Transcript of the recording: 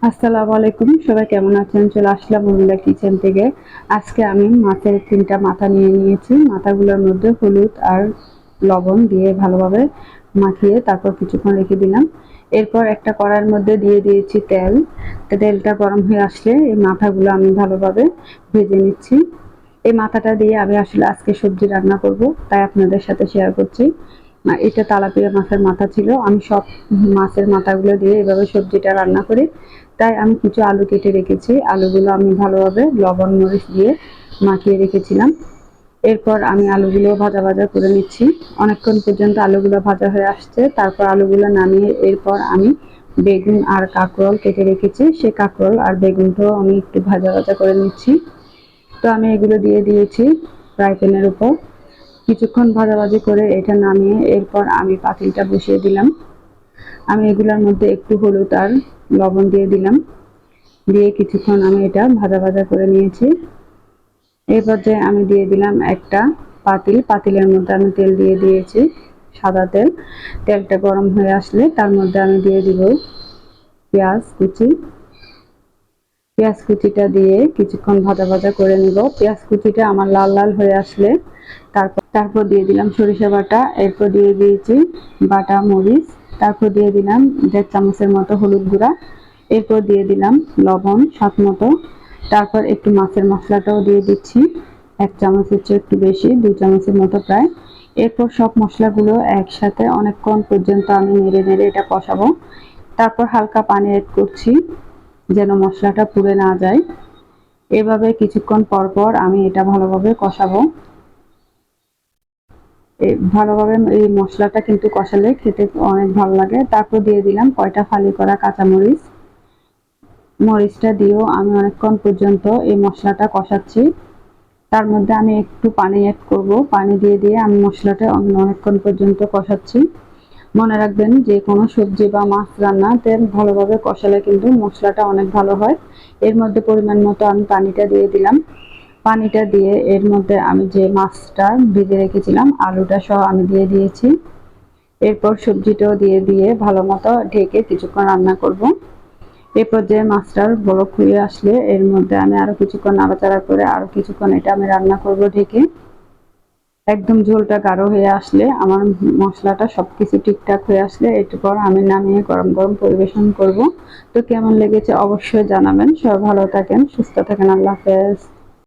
আসসালামু আলাইকুম, সবাই কেমন আছেন? চলে আসলাম মহিলা কিচেন থেকে। আজকে আমি মাছের ৩টা মাথা নিয়ে নিয়েছি। মাথাগুলোর মধ্যে হলুদ আর লবণ দিয়ে ভালোভাবে মাখিয়ে তারপর কিছুক্ষণ রেখে দিলাম। এরপর একটা কড়াইয়ের মধ্যে দিয়ে দিয়েছি তেল। তেলটা গরম হয়ে আসলে এই মাথাগুলো আমি ভালোভাবে ভেজে নিচ্ছি। এই মাথাটা দিয়ে আমি আসলে আজকে সবজি রান্না করব, তাই আপনাদের সাথে শেয়ার করছি। এটা তেলাপিয়া মাছের মাথা ছিল। আমি সব মাছের মাথাগুলো দিয়ে এভাবে সবজিটা রান্না করি। তাই আমি কিছু আলু কেটে রেখেছি। আলুগুলো আমি ভালোভাবে লবণ মরিচ দিয়ে মাখিয়ে রেখেছিলাম। এরপর আমি আলুগুলো ভাজা ভাজা করে নিচ্ছি। অনেকক্ষণ পর্যন্ত আলুগুলো ভাজা হয়ে আসছে। তারপর আলুগুলো নামিয়ে এরপর আমি বেগুন আর কাঁকরোল কেটে রেখেছি। সেই কাঁকরোল আর বেগুনটাও আমি একটু ভাজা ভাজা করে নিচ্ছি। তো আমি এগুলো দিয়ে দিয়েছি ফ্রাই প্যানের উপর। কিছুক্ষণ ভাজাভাজি করে এটা নামিয়ে এরপর আমি পাতিলটা বসিয়ে দিলাম। আমি এগুলোর মধ্যে একটু হলুদ আর লবণ দিয়ে দিলাম। দিয়ে কিছুক্ষণ আমি এটা ভাজা ভাজা করে নিয়েছি। এই পর্যায়ে আমি দিয়ে দিলাম একটা পাতিলের মধ্যে আমি তেল দিয়ে দিয়েছি, সাদা তেল। তেলটা গরম হয়ে আসলে তার মধ্যে আমি দিয়ে দিব পেঁয়াজ কুচি। পেঁয়াজ কুচিটা দিয়ে কিছুক্ষণ ভাজা ভাজা করে নিব। পেঁয়াজ কুচিটা আমার লাল লাল হয়ে আসলে তারপর দিয়ে দিলাম সরিষা বাটা। এরপর দিয়ে দিয়েছি বাটা মরিচ। তারপর দিয়ে দিলাম ১.৫ চামচের মতো হলুদ গুঁড়া। এরপর দিয়ে দিলাম লবণ স্বাদ মতো। তারপর একটু মাছের মশলাটাও দিয়ে দিচ্ছি, ১ চামচের চেয়ে একটু বেশি, ২ চামচের মতো প্রায়। এরপর সব মশলাগুলো একসাথে অনেকক্ষণ পর্যন্ত আমি নেড়ে নেড়ে এটা কষাবো। তারপর হালকা পানি এড করছি যেন মশলাটা পুড়ে না যায়। এভাবে কিছুক্ষণ পর পর আমি এটা ভালোভাবে কষাবো। ভালোভাবে এই মশলাটা কিন্তু কষালে খেতে অনেক ভালো লাগে। তারপর দিয়ে দিলাম কয়টা ফালি করা কাঁচামরিচ। মরিচটা দিয়েও আমি অনেকক্ষণ পর্যন্ত এই মশলাটা কষাচ্ছি। তার মধ্যে আমি একটু পানি অ্যাড করব। পানি দিয়ে দিয়ে আমি মশলাটা অনেকক্ষণ পর্যন্ত কষাচ্ছি। মনে রাখবেন যে কোনো সবজি বা মাছ রান্নাতে ভালোভাবে কষালে কিন্তু মশলাটা অনেক ভালো হয়। এর মধ্যে পরিমাণ মতো আমি পানিটা দিয়ে দিলাম। পানিটা দিয়ে এর মধ্যে আমি যে মাছটা ভেজে রেখেছিলাম আলুটা সহ আমি দিয়ে দিয়েছি। এরপর সবজিটাও দিয়ে দিয়ে ভালো মতো ঢেকে কিছুক্ষণ রান্না করব। এ পর্যায়ে মাছটার বলক হয়ে আসলে এর মধ্যে আমি আরো কিছুক্ষণ নাড়াচাড়া করে আরো কিছুক্ষণ এটা আমি রান্না করব ঢেকে। একদম ঝোলটা গাঢ় হয়ে আসলে আমার মশলাটা সবকিছু ঠিকঠাক হয়ে আসলে এরপর আমি নামিয়ে গরম গরম পরিবেশন করব। তো কেমন লেগেছে অবশ্যই জানাবেন। সবাই ভালো থাকেন, সুস্থ থাকেন। আল্লাহ হাফেজ।